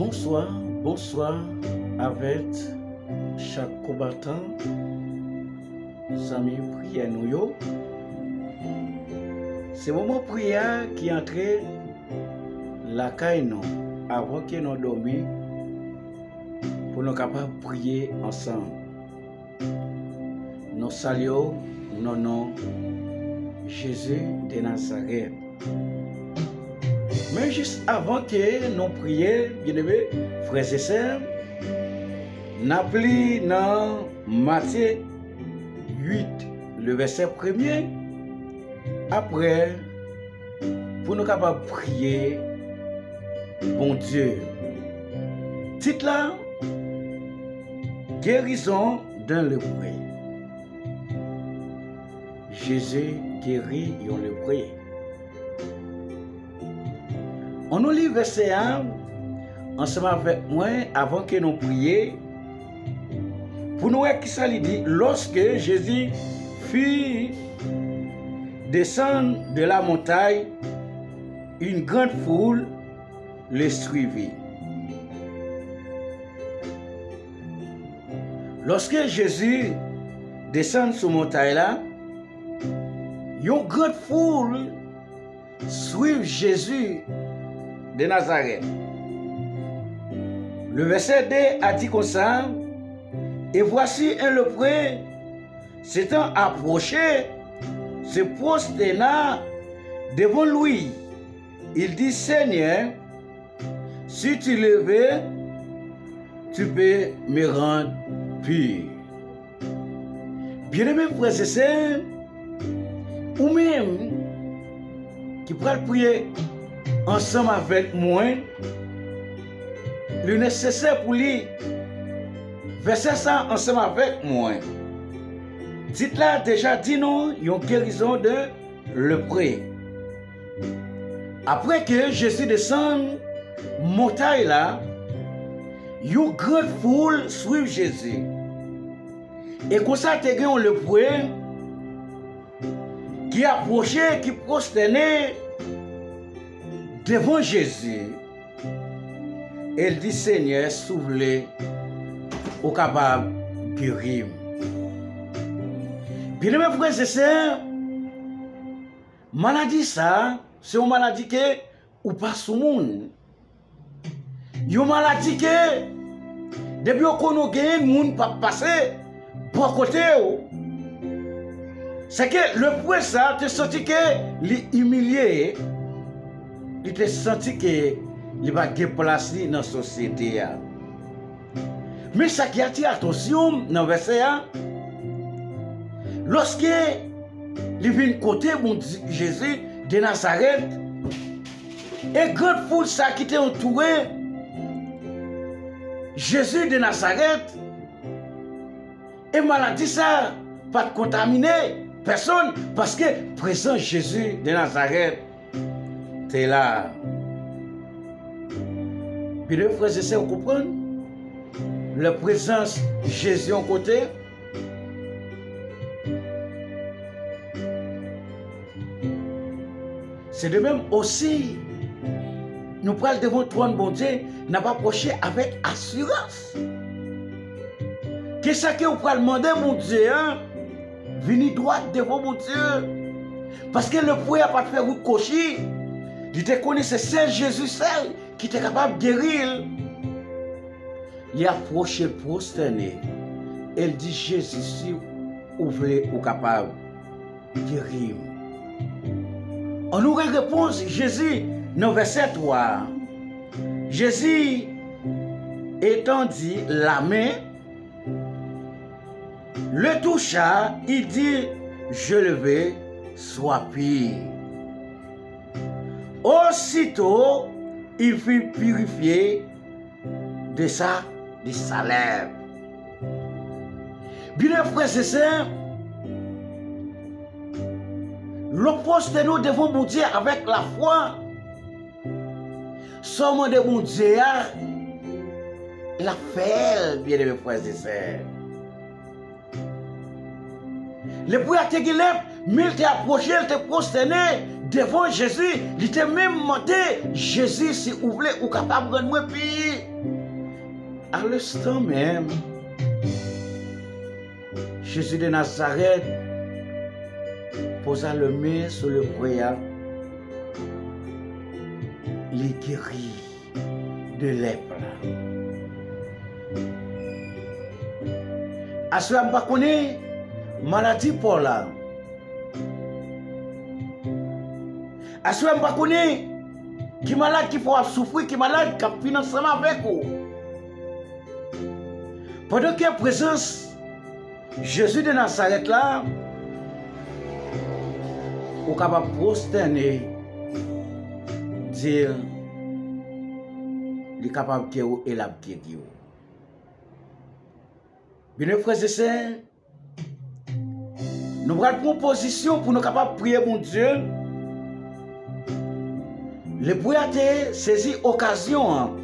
Bonsoir, bonsoir avec chaque combattant, amis prière nous yo. C'est le moment prière qui entre la caille nous avant que nous dormions pour nous capables de prier ensemble. Nous saluons nos noms Jésus de Nazareth. Mais juste avant que nous prions, bien-aimés, frères et sœurs, nous appelons dans Matthieu 8, le verset 1er, après, pour nous capables de prier, bon Dieu. Titre là, guérison d'un lépreux. Jésus guérit un lépreux. On nous lit verset 1 ensemble avec moi avant que nous prions. Pour nous voir qui ça dit, lorsque Jésus fut descendre de la montagne, une grande foule le suivit. Lorsque Jésus descend sur la montagne là, une grande foule suit Jésus de Nazareth. Le verset 2 a dit comme ça, et voici un lépreux s'étant approché, se prosterna devant lui. Il dit, Seigneur, si tu le veux, tu peux me rendre pur. Bien-aimés frères et sœurs, ou même qui pourrait prier ensemble avec moi, le nécessaire pour lui, verset ça ensemble avec moi. Dites là déjà dit nous, il y a une guérison de lépreux. Après que Jésus descend montagne là, une grande foule suit Jésus. Et comme ça, tu as un lépreux qui approchait, qui prosternait devant Jésus. Elle dit, Seigneur, s'ouvre au capable de guérir. Bien mes frères et sœurs, maladie ça, c'est une maladie que ou pas sous monde. Une maladie que depuis qu'on a gagné, le monde pas passer pour côté. C'est que le point ça, tu senti que l'humilié, il te senti que il va déplacer dans la société. Mais ça qui attire attention dans le verset 1, lorsque il vient côté bon Jésus de Nazareth, et grande foule ça qui était entouré, Jésus de Nazareth, et maladie ça, pas de contaminer personne, parce que présent Jésus de Nazareth, t'es là. Puis les frères et sœurs, vous comprenez? La présence de Jésus en côté. C'est de même aussi, nous parlons devant le trône bon Dieu, n'a pas approché avec assurance. Qu'est-ce que vous pouvez demander mon Dieu? Venez droit devant mon Dieu. Parce que le pouvoir n'a pas fait route cocher. Il te connaît, c'est seul Jésus seul qui est capable de guérir. Il a approché prosterné. Elle dit, Jésus, si vous voulez, vous capable de guérir. On nous répond, Jésus, dans le verset 3. Jésus étendit la main, le toucha, il dit, je le vais, sois pur. Aussitôt, il fut purifié de sa lèvre. Bien, frères et sœurs, l'opposé de nous devons mon Dieu avec la foi. Sommes de mon Dieu, la fait, bien mes frères et sœurs. Le pouvoir te guillemets, mais il t'a approché, il t'a prosterné devant Jésus, il était même demandé, Jésus, si vous voulez, vous capable de rendre moi puis à l'instant même, Jésus de Nazareth posa le main sur le poids, il est guéri de lèpre. À ce moment-là, je connais maladie pour là. À ce moment-là, je connais qui malade qui faut souffrir, qui malade qui a financement avec vous. Pendant qu'il y a présence Jésus de Nazareth là, vous êtes capable de prosterner, dire, il est capable de guérir et la guérir. Bien, frères et sœurs, nous avons une proposition pour nous capables de prier mon Dieu. Le prière a saisi l'occasion.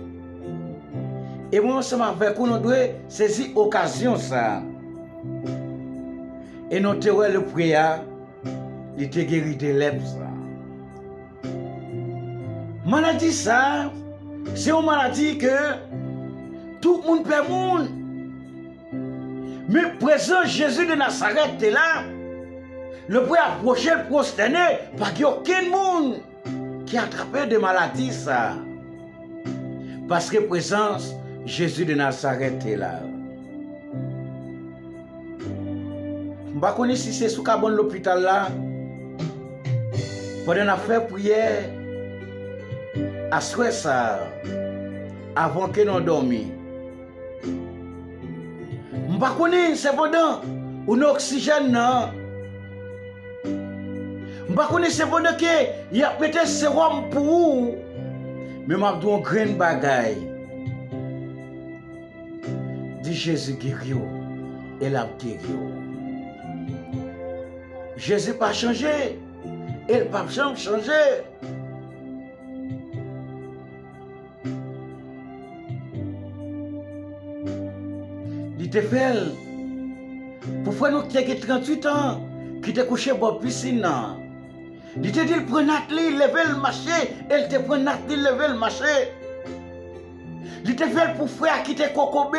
Et moi, ensemble avec vous, nous devons saisir l'occasion. Et nous devons le prière, il était guéri de lèpre. Maladie, ça, c'est une maladie que tout le monde peut mourir. Mais présent Jésus de Nazareth est là. Le peut approcher, le prosterner, parce qu'il n'y a aucun monde qui a attrapé de maladie, ça. Parce que présence Jésus de Nazareth est là. Je ne sais pas si c'est sous cabane l'hôpital là. Pendant qu'on a fait prière, à souhait ça, avant que nous dormions. Je ne sais pas c'est pendant un oxygène. Je ne sais pas c'est pendant qu'il y a peut-être sérum pour vous. Mais je vais un grain de bagaille. Dit Jésus guérit et l'a guéri. Jésus n'a pas changé. Il n'a pas changé. Il te fait pour faire nous qui avons 38 ans, qui te couché dans la piscine. Il te dit, prends Nathalie, lever le marché. Elle te prend Nathalie, lever le marché. Il te fait pour frère qui te cocobé,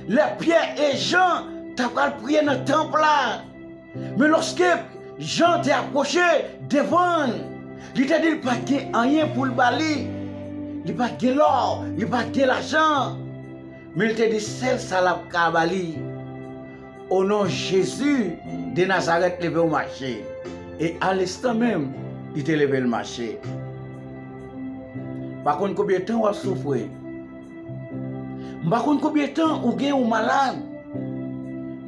les Pierre et Jean, tu as prié dans le temple là. Mais lorsque Jean t'est approché devant, il te dit, il n'y a pas rien pour le bali. Il n'y a pas de l'or, il n'y a pas de l'argent. Mais il te dit, celle salab kabali, au nom de Jésus de Nazareth, levé au marché. Et à l'instant même, il te levé le marché. Par contre, combien de temps on a souffert? Par contre, combien de temps on est malade?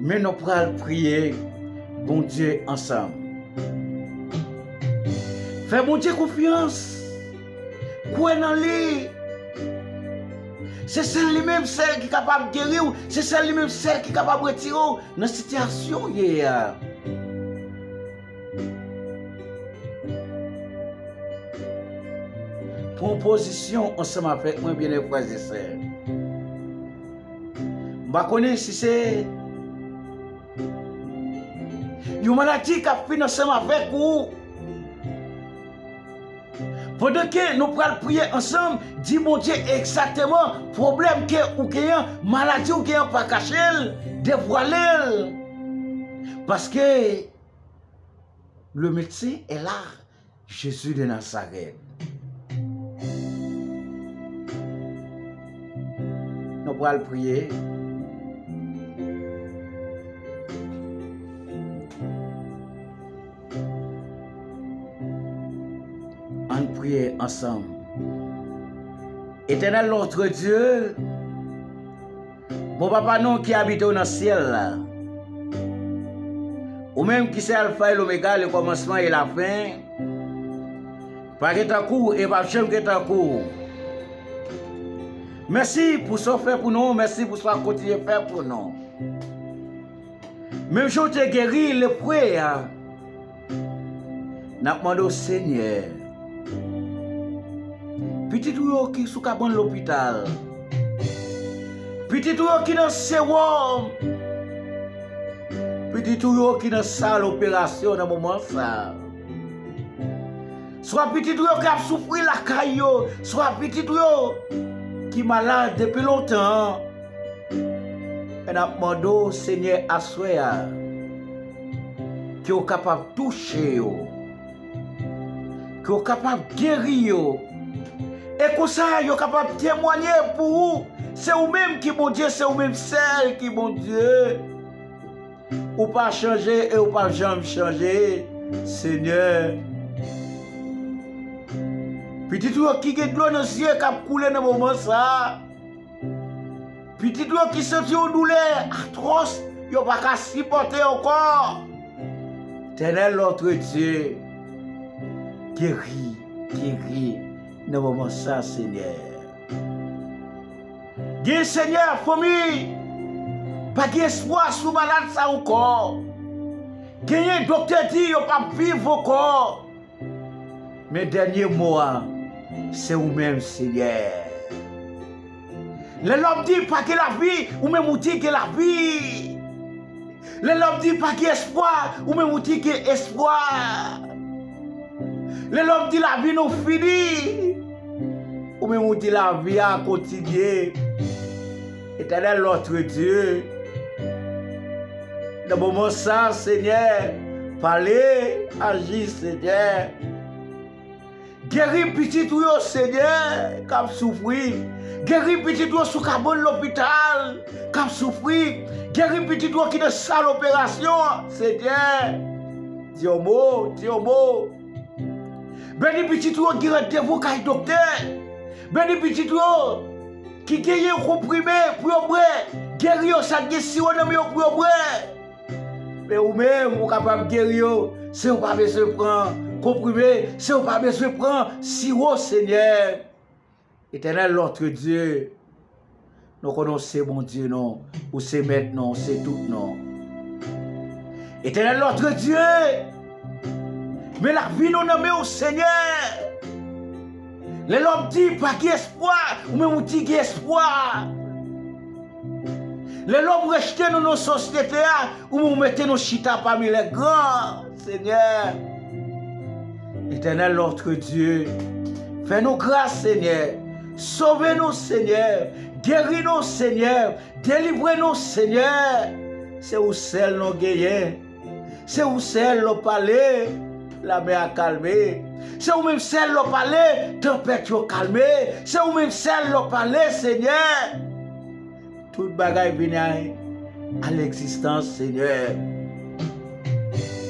Mais nous pourrons prier, bon Dieu, ensemble. Fais bon Dieu confiance. Quoi dans lui? C'est celle-là-même celle qui est capable de guérir, c'est celle-là-même celle qui est capable de retirer dans la situation. Proposition ensemble avec moi, bien les frères et sœurs. Je ne connais pas si c'est une maladie qui a fini ensemble avec vous. Pendant que nous prenons prier ensemble, dis mon Dieu exactement le problème que vous avez, maladie ou vous pas caché, dévoiler. Parce que le médecin est là, Jésus de Nazareth. Nous prenons prier. On prie ensemble. Éternel notre Dieu, mon papa non qui habite dans le ciel là, ou même qui c'est Alpha et l'Oméga, le commencement et la fin, par ta cour et par jamais ta cour. Merci pour ce fait pour nous, merci pour ce que continuez à faire pour nous. Même si je t'ai guéri, le prière, n'a demandé au Seigneur. Petit ou qui sous cabane l'hôpital. Petit ou qui dans sérum. Petit ou qui dans salle opération dans moment ça. soit petit tout qui a souffert la caille, soit petit tout qui malade depuis longtemps. Et n'a demandé Seigneur à soi qui est capable de toucher, qui est capable de guérir. Et comme ça, vous êtes capable de témoigner pour vous. C'est vous-même qui bon Dieu, c'est vous-même celle qui bon Dieu. Ou pas changer et ou pas jamais changer, Seigneur. Petit tout qui est de l'eau dans les yeux qui a coulé dans le moment ça. Petit tout qui sent une douleur atroce, il n'y a pas qu'à supporter encore. Éternel notre Dieu, guéris dans le moment ça, Seigneur. Guéris, Seigneur, famille, pas d'espoir sous malade ça encore. Guéris, docteur dit, il n'y a pas vivre encore. Mais dernier mot, c'est vous-même, Seigneur. L'homme dit pas que la vie, ou même vous dit que la vie. L'homme dit pas qu'il y a espoir, ou même vous dit qu'il y a espoir. L'homme dit la vie nous finit, ou même vous dit la vie a continué. Éternel notre Dieu, dans le moment ça, Seigneur, parlez, agis, Seigneur. Guéris petit tout, Seigneur, qui a souffert. Guéris petit tout sous carbone l'hôpital, qui a souffert. Guéris petit tout qui est dans salle opération, Seigneur. Dis au mot. Béni petit tout qui est rendez-vous avec le docteur. Béni petit tout qui gagne un comprimé pour boire. Guérir ça qui est si on a mis pour boire. Mais vous-même, vous êtes capable de guérir. Si vous n'avez pas besoin de prendre comprimé, si vous n'avez pas besoin de prendre sirop, Seigneur. Éternel notre Dieu, nous connaissons mon Dieu, non. Ou c'est maintenant, c'est tout, non. Éternel notre Dieu, mais la vie nous nomme au Seigneur. L'homme dit pas qu'il y a espoir, ou même on dit qu'il y a espoir. L'homme reste dans nos sociétés, ou nous mettons nos chita parmi les grands, Seigneur. Éternel notre Dieu, fais-nous grâce, Seigneur. Sauvez-nous, Seigneur. Guéris-nous, Seigneur. Délivrez-nous, Seigneur. C'est où seul nous gagnons. C'est où seul nous parler. La mer a calmé. C'est où même seul nous parler. Tempête a calmé. C'est où même seul nous parler, Seigneur. Toute bagaille vient à l'existence, Seigneur.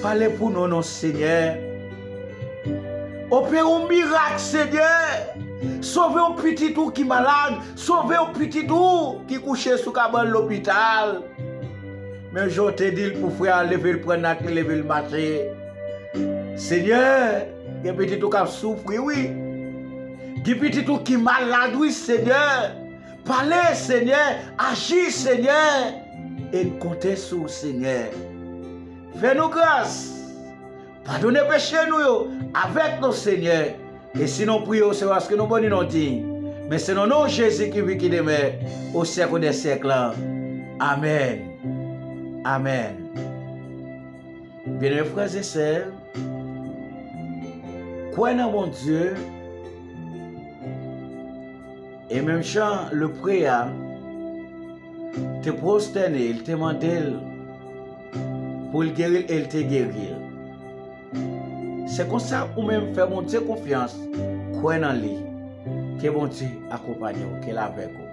Parlez pour nous, non, Seigneur. Opère un miracle, Seigneur. Sauvez un petit tout qui est malade. Sauvez un petit tout qui est couché sous cabane l'hôpital. Mais je te dis pour frère, lever le prendre, lever le marché. Seigneur, il y a un petit tout qui a souffert, oui. Il y a un petit tout qui est malade, oui, Seigneur. Parlez, Seigneur. Agis, Seigneur. Et comptez sur Seigneur. Fais-nous grâce. Pardonnez péché nous avec nos Seigneur. Et si nous prions, c'est parce que nous bonnes nous dit. Mais c'est le nom de Jésus qui vit qui demeure au siècle des siècles. Amen. Amen. Bien, frères et sœurs, croyez dans mon Dieu. Et même Jean le pria, te prosterner, il te demandait pour le guérir et il te guérir. C'est comme ça ou même faire mon Dieu confiance, croyez dans lui, que mon Dieu accompagne vous, qu'il est avec vous.